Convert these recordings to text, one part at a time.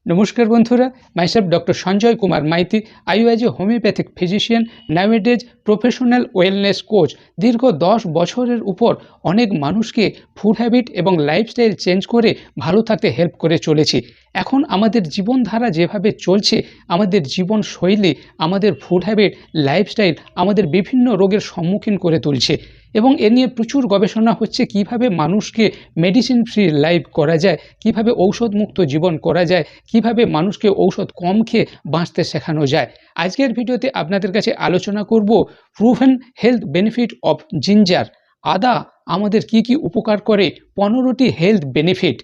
নমস্কার বন্ধুরা, myself dr.sanjoykumarmaity. I was a homeopathic physician, nowadays professional wellness coach. দীর্ঘ 10 বছরের উপর অনেক মানুষকে ফুড হ্যাবিট এবং লাইফস্টাইল চেঞ্জ করে ভালো থাকতে হেল্প করে চলেছি। এখন আমাদের জীবনধারা যেভাবে চলছে, আমাদের জীবনশৈলী, আমাদের ফুড হ্যাবিট, লাইফস্টাইল আমাদের বিভিন্ন রোগের সম্মুখীন করে তুলছে এবং এ নিয়ে প্রচুর গবেষণা হচ্ছে কিভাবে মানুষকে মেডিসিন ফ্রি লাইফ করা যায়, কিভাবে ঔষধমুক্ত জীবন করা যায়, কিভাবে মানুষকে ঔষধ কম খেয়ে বাঁচতে শেখানো যায়। আজকের ভিডিওতে আপনাদের কাছে আলোচনা করব proven health benefit of ginger. আদা আমাদের কি কি উপকার করে, 15টি হেলথ বেনিফিট।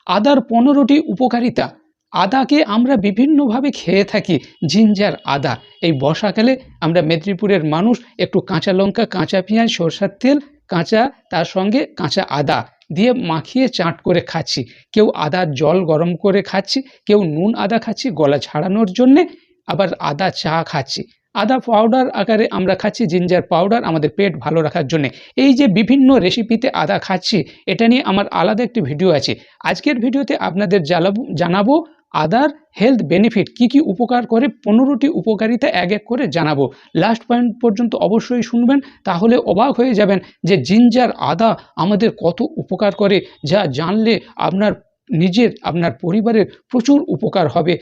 আদার 15টি উপকারিতা। আদাকে আমরা বিভিন্নভাবে খেয়ে থাকি। জিঞ্জার আদা, এই বর্ষাকালে আমরা মেদিনীপুরের মানুষ একটু কাঁচা লঙ্কা, কাঁচা পেঁয়াজ, সরষের তেল, কাঁচা তার সঙ্গে কাঁচা আদা দিয়ে মাখিয়ে চাট করে খাচ্ছি। কেউ আদার জল গরম করে খাচ্ছি, কেউ নুন আদা খাচ্ছি গলা ছাড়ানোর জন্যে, আবার আদা চা খাচ্ছি। আদা পাউডার আকারে আমরা খাচ্ছি, জিঞ্জার পাউডার আমাদের পেট ভালো রাখার জন্য। এই যে বিভিন্ন রেসিপিতে আদা খাচ্ছি, এটা নিয়ে আমার আলাদা একটি ভিডিও আছে। আজকের ভিডিওতে আপনাদের জানাবো আদার হেলথ বেনিফিট, কি কি উপকার করে, 15টি উপকারিতা এক এক করে জানাবো। লাস্ট পয়েন্ট পর্যন্ত অবশ্যই শুনবেন, তাহলে অবাক হয়ে যাবেন যে জিঞ্জার আদা আমাদের কত উপকার করে, যা জানলে আপনার পরিবারের প্রচুর উপকার হবে।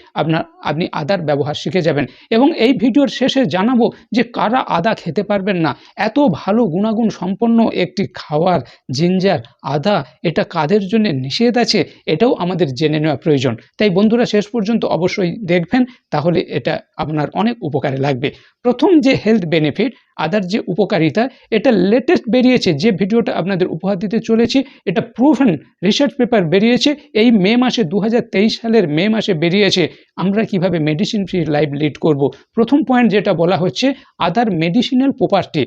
আপনি আদার ব্যবহার শিখে যাবেন এবং এই ভিডিওর শেষে জানাবো যে কারা আদা খেতে পারবেন না। এত ভালো গুণাগুণ সম্পন্ন একটি খাবার জিঞ্জার আদা, এটা কাদের জন্য নিষেধ আছে এটাও আমাদের জেনে নেওয়া প্রয়োজন। তাই বন্ধুরা শেষ পর্যন্ত অবশ্যই দেখবেন, তাহলে এটা আপনার অনেক উপকারে লাগবে। প্রথম যে হেলথ বেনিফিট, আদার যে উপকারিতা, এটা লেটেস্ট বেরিয়েছে, যে ভিডিওটা আপনাদের উপহার দিতে চলেছি এটা প্রুভেন রিসার্চ পেপার বেরিয়েছে এই মে মাসে, 2023 সালের মে মাসে বেরিয়েছে। আমরা কিভাবে মেডিসিন ফ্রি লাইফ লিড করব। প্রথম পয়েন্ট যেটা বলা হচ্ছে আদার মেডিসিনাল প্রপার্টি।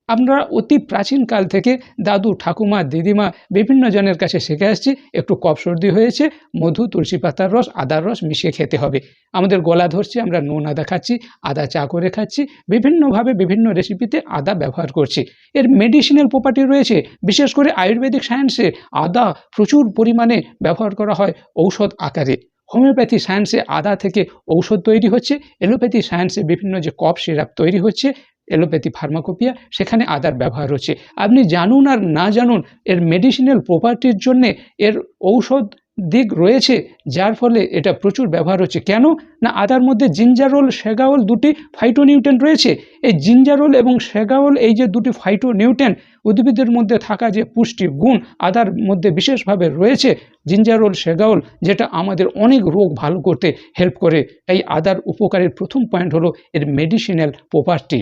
আমরা অতি প্রাচীনকাল থেকে দাদু, ঠাকুমা, দিদিমা বিভিন্ন জনের কাছে শিখে আসছি, একটু কফ সর্দি হয়েছে, মধু, তুলসী পাতার রস, আদার রস মিশিয়ে খেতে হবে। আমাদের গলা ধরছে, আমরা নুন আদা খাচ্ছি, আদা চা করে খাচ্ছি, বিভিন্নভাবে বিভিন্ন রেসিপিতে আদা ব্যবহার করছি। এর মেডিসিনাল প্রপার্টি রয়েছে। বিশেষ করে আয়ুর্বেদিক সায়েন্সে আদা প্রচুর পরিমাণে ব্যবহার করা হয় ঔষধ আকারে। হোমিওপ্যাথি সায়েন্সে আদা থেকে ঔষধ তৈরি হচ্ছে। এলোপ্যাথি সায়েন্সে বিভিন্ন যে কফ সিরাপ তৈরি হচ্ছে, এলোপ্যাথি ফার্মাকোপিয়া, সেখানে আদার ব্যবহার হচ্ছে। আপনি জানুন আর না জানুন, এর মেডিসিনাল প্রপার্টির জন্যে এর ঔষধ দিক রয়েছে, যার ফলে এটা প্রচুর ব্যবহার হচ্ছে। কেন না, আদার মধ্যে জিঞ্জারোল, সেগাওল দুটি ফাইটোনিউট্রেন্ট রয়েছে। এই জিঞ্জারোল এবং সেগাওল, এই যে দুটি ফাইটোনিউট্রেন্ট, উদ্ভিদের মধ্যে থাকা যে পুষ্টি গুণ আদার মধ্যে বিশেষভাবে রয়েছে, জিঞ্জারোল, সেগাওল, যেটা আমাদের অনেক রোগ ভালো করতে হেল্প করে। তাই আদার উপকারের প্রথম পয়েন্ট হলো এর মেডিসিনাল প্রপার্টি।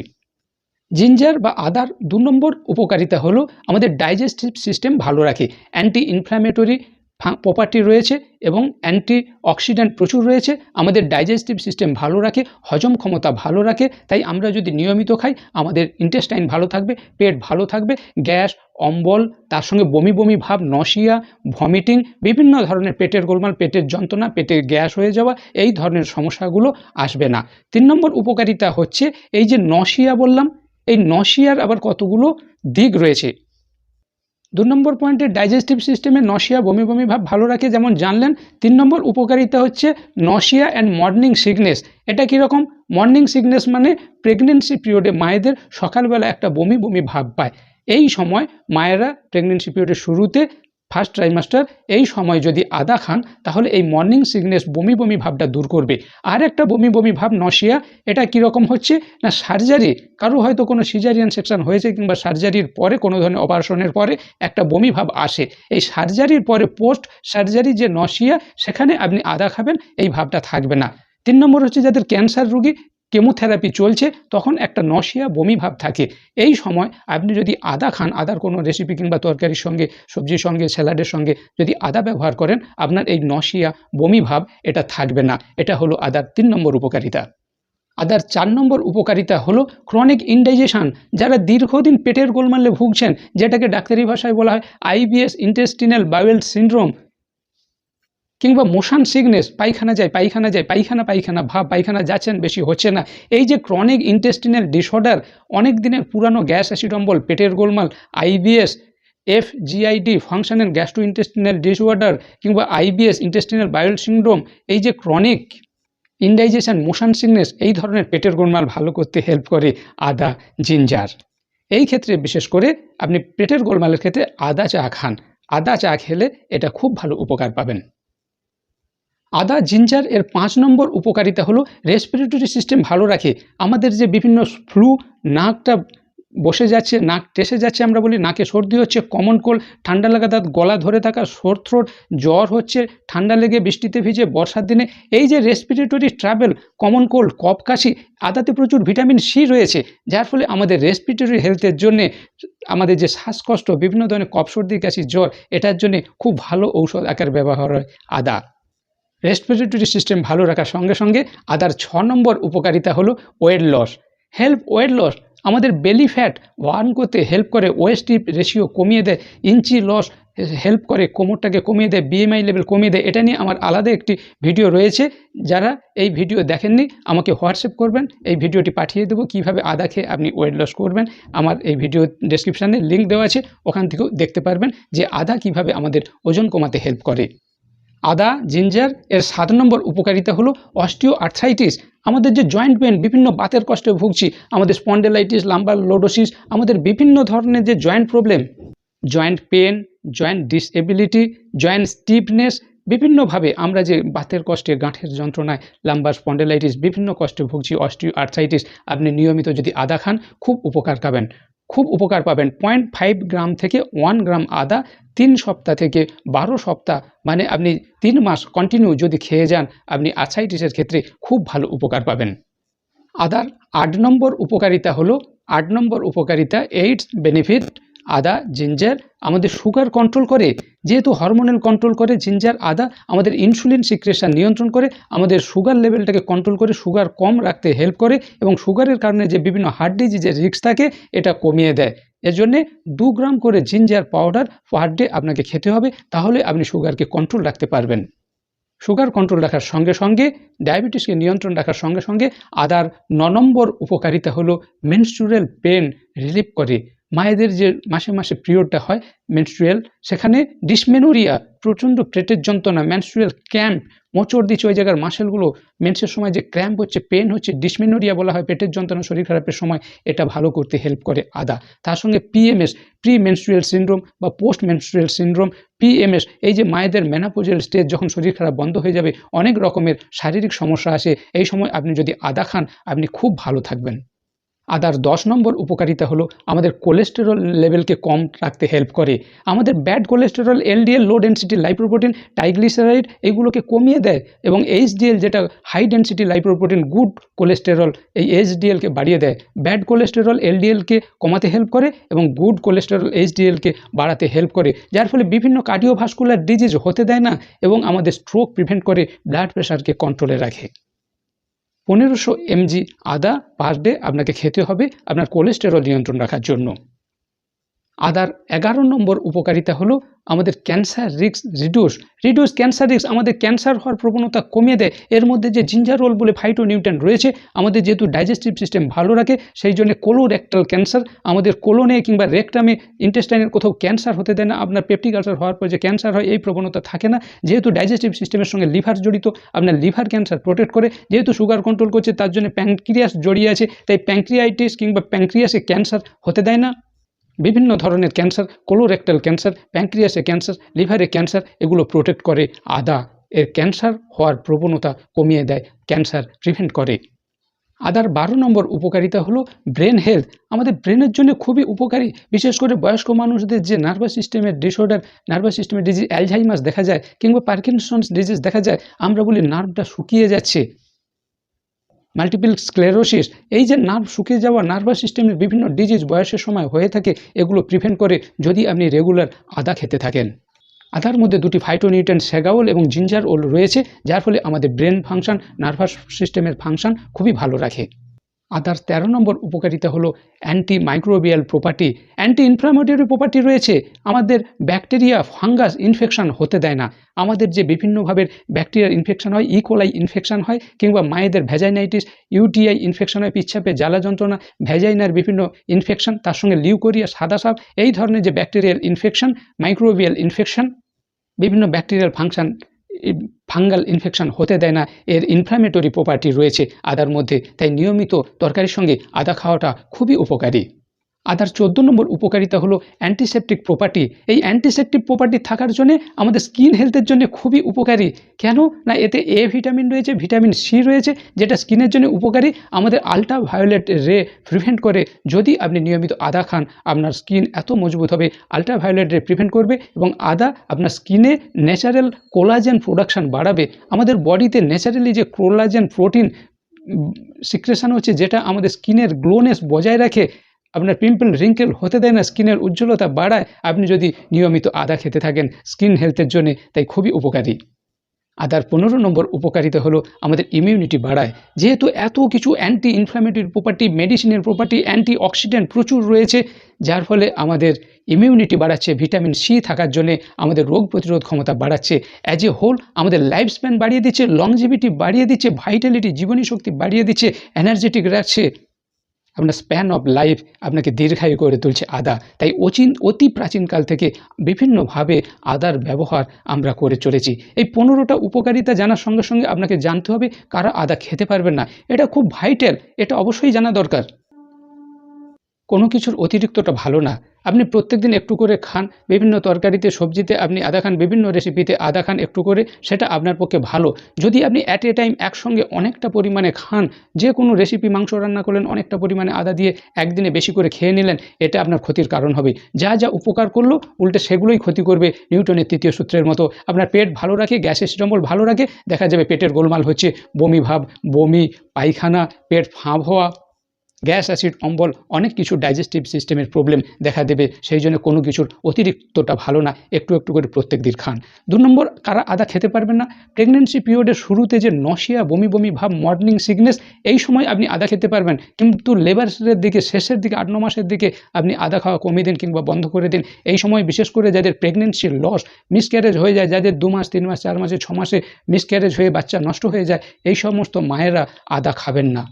জিঞ্জার বা আদার 2 নম্বর উপকারিতা হলো আমাদের ডাইজেস্টিভ সিস্টেম ভালো রাখে। অ্যান্টি ইনফ্ল্যামেটরি প্রপার্টি রয়েছে এবং অ্যান্টি অক্সিডেন্ট প্রচুর রয়েছে। আমাদের ডাইজেস্টিভ সিস্টেম ভালো রাখে, হজম ক্ষমতা ভালো রাখে। তাই আমরা যদি নিয়মিত খাই, আমাদের ইন্টেস্টাইন ভালো থাকবে, পেট ভালো থাকবে, গ্যাস, অম্বল, তার সঙ্গে বমি বমি ভাব, নশিয়া, ভমিটিং, বিভিন্ন ধরনের পেটের গোলমাল, পেটের যন্ত্রণা, পেটে গ্যাস হয়ে যাওয়া, এই ধরনের সমস্যাগুলো আসবে না। 3 নম্বর উপকারিতা হচ্ছে এই যে নশিয়া বললাম, এই নশিয়ার আবার কতগুলো দিক রয়েছে। 2 নম্বর পয়েন্টে ডাইজেস্টিভ সিস্টেমে নশিয়া, বমি বমি ভাব ভালো রাখে, যেমন জানলেন। 3 নম্বর উপকারিতা হচ্ছে নশিয়া অ্যান্ড মর্নিং সিকনেস। এটা কীরকম? মর্নিং সিকনেস মানে প্রেগনেন্সি পিরিয়ডে মায়েদের সকালবেলা একটা বমি বমি ভাব পায়। এই সময় মায়েরা প্রেগনেন্সি পিরিয়ডের শুরুতে, ফার্স্ট ট্রাইমাস্টার, এই সময় যদি আদা খান, তাহলে এই মর্নিং সিকনেস, বমি বমি ভাবটা দূর করবে। আর একটা বমি বমি ভাব নশিয়া, এটা কীরকম হচ্ছে না, সার্জারি, কারো হয়তো কোনো সিজারিয়ান সেকশন হয়েছে কিংবা সার্জারির পরে, কোনো ধরনের অপারেশনের পরে একটা বমি ভাব আসে। এই সার্জারির পরে, পোস্ট সার্জারি যে নশিয়া, সেখানে আপনি আদা খাবেন, এই ভাবটা থাকবে না। 3 নম্বর হচ্ছে যাদের ক্যান্সার রোগী, কেমোথেরাপি চলছে, তখন একটা নশিয়া বমি ভাব থাকে। এই সময় আপনি যদি আদা খান, আদার কোনো রেসিপি কিংবা তরকারির সঙ্গে, সবজির সঙ্গে, স্যালাডের সঙ্গে যদি আদা ব্যবহার করেন, আপনার এই নশিয়া বমি ভাব এটা থাকবে না। এটা হলো আদার 3 নম্বর উপকারিতা। আদার 4 নম্বর উপকারিতা হলো ক্রনিক ইনডাইজেশন। যারা দীর্ঘদিন পেটের গোলমালে ভুগছেন, যেটাকে ডাক্তারি ভাষায় বলা হয় আইবিএস, ইন্টেস্টিনাল বাউল সিনড্রোম, কিংবা মোশন সিকনেস, পায়খানা যায়, পায়খানা ভাব, পায়খানা যাচ্ছেন, বেশি হচ্ছে না, এই যে ক্রনিক ইন্টেস্টিনাল ডিসঅর্ডার, অনেক দিনের পুরানো গ্যাস, অ্যাসিড অম্বল, পেটের গোলমাল, IBS, FGID functional gastrointestinal disorder কিংবা IBS ইন্টেস্টিনাল বাউল সিনড্রোম, এই যে ক্রনিক ইনডাইজেশন, মোশন সিকনেস, এই ধরনের পেটের গোলমাল ভালো করতে হেল্প করে আদা, জিঞ্জার। এই ক্ষেত্রে বিশেষ করে আপনি পেটের গোলমালের ক্ষেত্রে আদা চা খান। আদা চা খেলে এটা খুব ভালো উপকার পাবেন। আদা, জিঞ্জার এর 5 নম্বর উপকারিতা হলো রেসপিরেটরি সিস্টেম ভালো রাখে। আমাদের যে বিভিন্ন ফ্লু, নাকটা বসে যাচ্ছে, নাক টেসে যাচ্ছে, আমরা বলি নাকে সর্দি হচ্ছে, কমন কোল্ড, ঠান্ডা লাগা, দাঁত গলা ধরে থাকা, সোর থ্রোট, জ্বর হচ্ছে, ঠান্ডা লেগে বৃষ্টিতে ভিজে, বর্ষার দিনে, এই যে রেসপিরেটরি ট্রাভেল, কমন কোল্ড, কফ কাশি, আদাতে প্রচুর ভিটামিন সি রয়েছে, যার ফলে আমাদের রেসপিরেটরি হেলথের জন্যে, আমাদের যে শ্বাসকষ্ট, বিভিন্ন ধরনের কফ, সর্দি, কাশি, জ্বর, এটার জন্যে খুব ভালো ঔষধ আকার ব্যবহার হয় আদা। রেসপিরেটরি সিস্টেম ভালো রাখার সঙ্গে সঙ্গে আদার 6 নম্বর উপকারিতা হলো ওয়েট লস। ওয়েট লস আমাদের বেলি ফ্যাট বার্ন করতে হেল্প করে, ওয়েস্ট হিপ রেশিও কমিয়ে দেয়, ইঞ্চি লস হেল্প করে, কোমরটাকে কমিয়ে দেয়, BMI লেভেল কমিয়ে দেয়। এটা নিয়ে আমার আলাদা একটি ভিডিও রয়েছে, যারা এই ভিডিও দেখেননি আমাকে হোয়াটসঅ্যাপ করবেন, এই ভিডিওটি পাঠিয়ে দেবো কীভাবে আদা খেয়ে আপনি ওয়েট লস করবেন। আমার এই ভিডিও ডেসক্রিপশানে লিঙ্ক দেওয়া আছে, ওখান থেকেও দেখতে পারবেন যে আদা কিভাবে আমাদের ওজন কমাতে হেল্প করে। আদা, জিঞ্জার এর 7 নম্বর উপকারিতা হলো অস্টিওআর্থ্রাইটিস। আমাদের যে জয়েন্ট পেন, বিভিন্ন বাতের কষ্টে ভুগছি, আমাদের স্পন্ডেলাইটিস, লাম্বার লোডোসিস, আমাদের বিভিন্ন ধরনের যে joint problem, joint pain, joint disability, joint stiffness, বিভিন্নভাবে আমরা যে বাতের কষ্টে, গাঁঠের যন্ত্রণায়, লাম্বার স্পন্ডেলাইটিস, বিভিন্ন কষ্টে ভুগছি, অস্টিওআর্থ্রাইটিস, আপনি নিয়মিত যদি আদা খান খুব উপকার পাবেন। 0.5 গ্রাম থেকে 1 গ্রাম আদা 3 সপ্তাহ থেকে 12 সপ্তাহ, মানে আপনি 3 মাস কন্টিনিউ যদি খেয়ে যান, আপনি আর্থ্রাইটিসের ক্ষেত্রে খুব ভালো উপকার পাবেন। আদার 8 নম্বর উপকারিতা হলো এইডস বেনিফিট। আদা, জিঞ্জার আমাদের সুগার কন্ট্রোল করে, যেহেতু হরমোনাল কন্ট্রোল করে জিঞ্জার, আদা আমাদের ইনসুলিন সিক্রেশন নিয়ন্ত্রণ করে, আমাদের সুগার লেভেলটাকে কন্ট্রোল করে, সুগার কম রাখতে হেল্প করে, এবং সুগারের কারণে যে বিভিন্ন হার্ট ডিজিজের রিস্ক থাকে এটা কমিয়ে দেয়। এর জন্যে 2 গ্রাম করে জিঞ্জার পাউডার পার ডে আপনাকে খেতে হবে, তাহলে আপনি সুগারকে কন্ট্রোল রাখতে পারবেন। সুগার কন্ট্রোল রাখার সঙ্গে সঙ্গে, ডায়াবেটিসকে নিয়ন্ত্রণ রাখার সঙ্গে সঙ্গে আদার 9 নম্বর উপকারিতা হলো মেনস্ট্রুয়াল পেন রিলিফ করে। মায়েদের যে মাসে মাসে পিরিয়ডটা হয়, মেনস্ট্রুয়াল, সেখানে ডিসমেনোরিয়া, প্রচণ্ড পেটের যন্ত্রণা, মেনস্ট্রুয়াল ক্র্যাম্প, মোচড় দিচ্ছে ওই জায়গার মাসেলগুলো, মেন্সের সময় যে ক্র্যাম্প হচ্ছে, পেন হচ্ছে, ডিসমেনোরিয়া বলা হয় পেটের যন্ত্রণা, শরীর খারাপের সময়, এটা ভালো করতে হেল্প করে আদা। তার সঙ্গে PMS, প্রি মেনস্ট্রুয়াল সিনড্রোম বা পোস্ট মেনস্ট্রুয়াল সিনড্রোম, PMS, এই যে মায়েদের মেনোপজাল স্টেজ, যখন শরীর খারাপ বন্ধ হয়ে যাবে, অনেক রকমের শারীরিক সমস্যা আসে, এই সময় আপনি যদি আদা খান আপনি খুব ভালো থাকবেন। আদার 10 নম্বর উপকারিতা হলো আমাদের কোলেস্টেরল লেভেলকে কম রাখতে হেল্প করে। আমাদের bad cholesterol, LDL low density lipoprotein, triglyceride, এগুলোকে কমিয়ে দেয়, এবং HDL যেটা high density lipoprotein, good cholesterol, এই HDLকে বাড়িয়ে দেয়। ব্যাড কোলেস্টেরল LDLকে কমাতে হেল্প করে, এবং গুড কোলেস্টেরল HDLকে বাড়াতে হেল্প করে, যার ফলে বিভিন্ন কার্ডিওভাস্কুলার ডিজিজ হতে দেয় না, এবং আমাদের স্ট্রোক প্রিভেন্ট করে, ব্লাড প্রেশারকে কন্ট্রোলে রাখে। 1500 mg আদা পার ডে আপনাকে খেতে হবে আপনার কোলেস্টেরল নিয়ন্ত্রণ রাখার জন্য। আদার 11 নম্বর উপকারিতা হলো আমাদের cancer risk reduce cancer risk, আমাদের ক্যান্সার হওয়ার প্রবণতা কমিয়ে দেয়। এর মধ্যে যে জিঞ্জারোল বলে ফাইটোনিউট্রিয়েন্ট রয়েছে, আমাদের যেহেতু ডাইজেস্টিভ সিস্টেম ভালো রাখে, সেই জন্য কোলোরেক্টাল ক্যান্সার, আমাদের কোলনে কিংবা রেকটামে, ইন্টেস্টাইনের কোথাও ক্যান্সার হতে দেয় না। আপনার পেপটিক আলসার হওয়ার পর যে ক্যান্সার হয়, এই প্রবণতা থাকে না, যেহেতু ডাইজেস্টিভ সিস্টেমের সঙ্গে লিভার জড়িত, আপনার লিভার ক্যান্সার প্রোটেক্ট করে। যেহেতু সুগার কন্ট্রোল করছে, তার জন্য প্যানক্রিয়াস জড়িয়ে আছে, তাই প্যানক্রিয়াইটিস কিংবা প্যানক্রিয়াসে ক্যান্সার হতে দেয় না। বিভিন্ন ধরনের ক্যান্সার, কোলোরেক্টাল ক্যান্সার, প্যানক্রিয়াসে ক্যান্সার, লিভারে ক্যান্সার, এগুলো প্রোটেক্ট করে আদা। এর ক্যান্সার হওয়ার প্রবণতা কমিয়ে দেয়, ক্যান্সার প্রিভেন্ট করে। আদার 12 নম্বর উপকারিতা হলো ব্রেন হেলথ। আমাদের ব্রেনের জন্য খুবই উপকারী, বিশেষ করে বয়স্ক মানুষদের যে নার্ভাস সিস্টেমের ডিসঅর্ডার, নার্ভাস সিস্টেমের ডিজিজ, অ্যালঝাইমার্স দেখা যায়, কিংবা পার্কিনসন্স ডিজিজ দেখা যায়, আমরা বলি নার্ভটা শুকিয়ে যাচ্ছে, মাল্টিপল স্ক্লেরোসিস, এই যে নার্ভ শুকিয়ে যাওয়া, নার্ভাস সিস্টেমের বিভিন্ন ডিজিজ বয়সের সময় হয়ে থাকে, এগুলো প্রিভেন্ট করে যদি আপনি রেগুলার আদা খেতে থাকেন। আদার মধ্যে 2টি ফাইটোনিউট্রিয়েন্ট সেগাওল এবং জিঞ্জার ওল রয়েছে, যার ফলে আমাদের ব্রেন ফাংশন, নার্ভাস সিস্টেমের ফাংশন খুবই ভালো রাখে। আদার 13 নম্বর উপকারিতা হলো anti microbial property, anti inflammatory property রয়েছে। আমাদের ব্যাকটেরিয়া, ফাঙ্গাস ইনফেকশন হতে দেয় না। আমাদের যে বিভিন্নভাবে ব্যাকটেরিয়ার ইনফেকশন হয়, ইকোলাই ইনফেকশন হয়, কিংবা মায়েদের ভ্যাজাইনাইটিস, ইউটিআই ইনফেকশন হয়, পিচ্ছাপে জ্বালা যন্ত্রণা, ভ্যাজাইনার বিভিন্ন ইনফেকশন, তার সঙ্গে লিউকোরিয়া, সাদা সাপ, এই ধরনের যে ব্যাকটেরিয়াল ইনফেকশন, মাইক্রোবিয়াল ইনফেকশন, বিভিন্ন ব্যাকটেরিয়াল ফাঙ্গাল ইনফেকশন হতে দেয় না। এর ইনফ্ল্যামেটরি প্রপার্টি রয়েছে আদার মধ্যে, তাই নিয়মিত তরকারির সঙ্গে আদা খাওয়াটা খুবই উপকারী। আদার 14 নম্বর উপকারিতা হলো অ্যান্টিসেপটিক প্রপার্টি। এই অ্যান্টিসেপটিক প্রপার্টি থাকার জন্যে আমাদের স্কিন হেলথের জন্য খুবই উপকারী। কেন না, এতে এ ভিটামিন রয়েছে, ভিটামিন সি রয়েছে, যেটা স্কিনের জন্য উপকারী। আমাদের আল্ট্রাভায়োলেট রে প্রিভেন্ট করে। যদি আপনি নিয়মিত আদা খান, আপনার স্কিন এত মজবুত হবে, আল্ট্রাভায়োলেট রে প্রিভেন্ট করবে, এবং আদা আপনার স্কিনে ন্যাচারাল কোলাজেন প্রোডাকশান বাড়াবে। আমাদের বডিতে ন্যাচারালি যে কোলাজেন প্রোটিন সিক্রেশন হচ্ছে, যেটা আমাদের স্কিনের গ্লোনেস বজায় রাখে, আপনার পিম্পল রিঙ্কেল হতে দেয় না, স্কিনের উজ্জ্বলতা বাড়ায়, আপনি যদি নিয়মিত আদা খেতে থাকেন স্কিন হেলথের জন্য, তাই খুবই উপকারী। আদার 15 নম্বর উপকারিতা হলো আমাদের ইমিউনিটি বাড়ায়। যেহেতু এত কিছু অ্যান্টি ইনফ্ল্যামেটরি প্রপার্টি, মেডিসিনের প্রপার্টি, অ্যান্টি অক্সিডেন্ট প্রচুর রয়েছে, যার ফলে আমাদের ইমিউনিটি বাড়াচ্ছে। ভিটামিন সি থাকার জন্যে আমাদের রোগ প্রতিরোধ ক্ষমতা বাড়াচ্ছে। অ্যাজ এ হোল আমাদের লাইফ স্প্যান বাড়িয়ে দিচ্ছে, লংজিভিটি বাড়িয়ে দিচ্ছে, ভাইটালিটি জীবনী শক্তি বাড়িয়ে দিচ্ছে, এনার্জেটিক রাখছে। আপনার স্প্যান অফ লাইফ আপনাকে দীর্ঘায়ু করে তুলছে আদা। তাই অতি প্রাচীনকাল থেকে বিভিন্নভাবে আদার ব্যবহার আমরা করে চলেছি। এই 15টা উপকারিতা জানার সঙ্গে সঙ্গে আপনাকে জানতে হবে কারা আদা খেতে পারবেন না। এটা খুব ভাইটাল, এটা অবশ্যই জানা দরকার। কোনো কিছুর অতিরিক্তটা ভালো না। আপনি প্রত্যেকদিন একটু করে খান, বিভিন্ন তরকারিতে, সবজিতে আপনি আদা খান, বিভিন্ন রেসিপিতে আদা খান একটু করে, সেটা আপনার পক্ষে ভালো। যদি আপনি অ্যাট এ টাইম একসঙ্গে অনেকটা পরিমাণে খান, যে কোনো রেসিপি, মাংস রান্না করলেন, অনেকটা পরিমাণে আদা দিয়ে একদিনে বেশি করে খেয়ে নিলেন, এটা আপনার ক্ষতির কারণ হবে। যা যা উপকার করলো উল্টে সেগুলোই ক্ষতি করবে। নিউটনের 3য় সূত্রের মতো আপনার পেট ভালো রাখে, গ্যাসের সিস্টেম ভালো রাখে, দেখা যাবে পেটের গোলমাল হচ্ছে, বমি ভাব, বমি, পায়খানা, পেট ফাঁপ হওয়া, গ্যাস, অ্যাসিড, অম্বল, অনেক কিছু ডাইজেস্টিভ সিস্টেমের প্রবলেম দেখা দেবে। সেই জন্য কোনো কিছুর অতিরিক্তটা ভালো না, একটু একটু করে প্রত্যেক দিন খান। 2 নম্বর, কারা আদা খেতে পারবেন না, প্রেগনেন্সি পিরিয়ডের শুরুতে যে নশিয়া, বমি বমি ভাব, মর্নিং সিকনেস, এই সময় আপনি আদা খেতে পারবেন। কিন্তু লেবারের দিকে, শেষের দিকে, 8-9 মাসের দিকে আপনি আদা খাওয়া কমিয়ে দিন কিংবা বন্ধ করে দিন। এই সময় বিশেষ করে যাদের প্রেগনেন্সি লস, মিসক্যারেজ হয়ে যায়, যাদের 2 মাস, 3 মাস, 4 মাসে, 6 মাসে মিসক্যারেজ হয়ে বাচ্চা নষ্ট হয়ে যায়, এই সমস্ত মায়েরা আদা খাবেন না।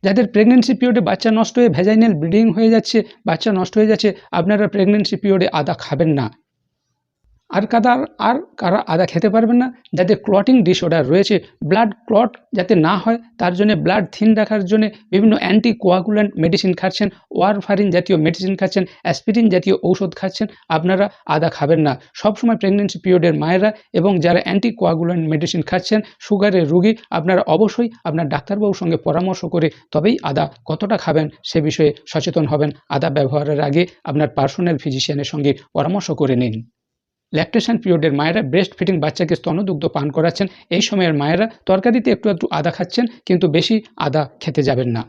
যাদের প্রেগনেন্সি পিরিয়ডে বাচ্চা নষ্ট হয়ে ভ্যাজাইনাল ব্লিডিং হয়ে যাচ্ছে, বাচ্চা নষ্ট হয়ে যাচ্ছে, আপনারা প্রেগনেন্সি পিরিয়ডে আদা খাবেন না। আর কারা আদা খেতে পারবেন না, যাদের ক্লটিং ডিসঅর্ডার রয়েছে, ব্লাড ক্লট যাতে না হয় তার জন্য, ব্লাড থিন রাখার জন্য বিভিন্ন অ্যান্টি কোয়াগুল্যান্ট মেডিসিন খাচ্ছেন, ওয়ারফারিন জাতীয় মেডিসিন খাচ্ছেন, অ্যাসপিরিন জাতীয় ঔষধ খাচ্ছেন, আপনারা আদা খাবেন না। সবসময় প্রেগনেন্সি পিরিয়ডের মায়েরা এবং যারা অ্যান্টি কোয়াগুল্যান্ট মেডিসিন খাচ্ছেন, সুগারের রোগী, আপনারা অবশ্যই আপনার ডাক্তারবাবুর সঙ্গে পরামর্শ করে তবেই আদা কতটা খাবেন সে বিষয়ে সচেতন হবেন। আদা ব্যবহারের আগে আপনার পার্সোনাল ফিজিশিয়ানের সঙ্গে পরামর্শ করে নিন। ল্যাকটেশন পিরিয়ডের মায়েরা, ব্রেস্ট ফিডিং বাচ্চাকে স্তনদুগ্ধ পান করাচ্ছেন, এই সময়ের মায়েরা তরকারিতে একটু একটু আদা খাচ্ছেন, কিন্তু বেশি আদা খেতে যাবেন না।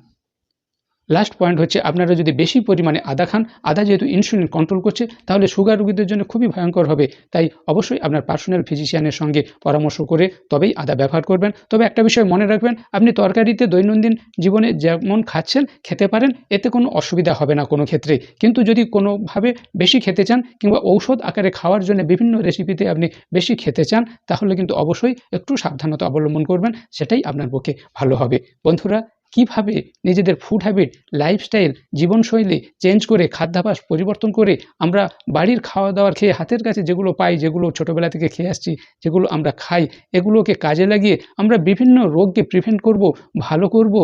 লাস্ট পয়েন্ট হচ্ছে, আপনারা যদি বেশি পরিমাণে আদা খান, আদা যেহেতু ইনসুলিন কন্ট্রোল করছে, তাহলে সুগার রোগীদের জন্য খুবই ভয়ঙ্কর হবে। তাই অবশ্যই আপনার পার্সোনাল ফিজিশিয়ানের সঙ্গে পরামর্শ করে তবেই আদা ব্যবহার করবেন। তবে একটা বিষয় মনে রাখবেন, আপনি তরকারিতে দৈনন্দিন জীবনে যেমন খাচ্ছেন খেতে পারেন, এতে কোনো অসুবিধা হবে না কোনো ক্ষেত্রে। কিন্তু যদি কোনোভাবে বেশি খেতে চান কিংবা ঔষধ আকারে খাওয়ার জন্য বিভিন্ন রেসিপিতে আপনি বেশি খেতে চান, তাহলে কিন্তু অবশ্যই একটু সাবধানতা অবলম্বন করবেন, সেটাই আপনার পক্ষে ভালো হবে। বন্ধুরা, কিভাবে নিজেদের ফুড হ্যাবিট, লাইফস্টাইল, জীবনশৈলী চেঞ্জ করে, খাদ্যাভ্যাস পরিবর্তন করে আমরা বাড়ির খাওয়া দাওয়ার খেয়ে, হাতের কাছে যেগুলো পাই, যেগুলো ছোটোবেলা থেকে খেয়ে আসছি, যেগুলো আমরা খাই, এগুলোকে কাজে লাগিয়ে আমরা বিভিন্ন রোগকে প্রিভেন্ট করব, ভালো করব,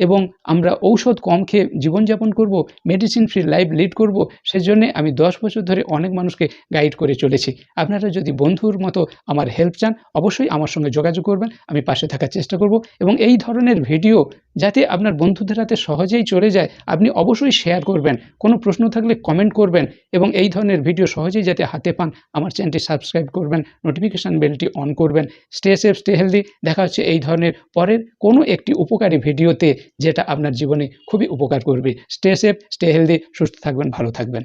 এবং আমরা ঔষধ কম খেয়ে জীবনযাপন করব, মেডিসিন ফ্রি লাইফ লিড করব। সেজন্য আমি 10 বছর ধরে অনেক মানুষকে গাইড করে চলেছি। আপনারা যদি বন্ধুর মতো আমার হেল্প চান, অবশ্যই আমার সঙ্গে যোগাযোগ করবেন, আমি পাশে থাকার চেষ্টা করব। এবং এই ধরনের ভিডিও যাতে আপনার বন্ধুদের হাতে সহজেই চলে যায়, আপনি অবশ্যই শেয়ার করবেন, কোনো প্রশ্ন থাকলে কমেন্ট করবেন, এবং এই ধরনের ভিডিও সহজেই যাতে হাতে পান, আমার চ্যানেলটি সাবস্ক্রাইব করবেন, নোটিফিকেশান বেলটি অন করবেন। Stay safe, stay healthy. দেখা হচ্ছে এই ধরনের পরের কোনো একটি উপকারী ভিডিওতে, যেটা আপনার জীবনে খুবই উপকার করবে। স্টে সেফ, স্টে হেলদি, সুস্থ থাকবেন, ভালো থাকবেন।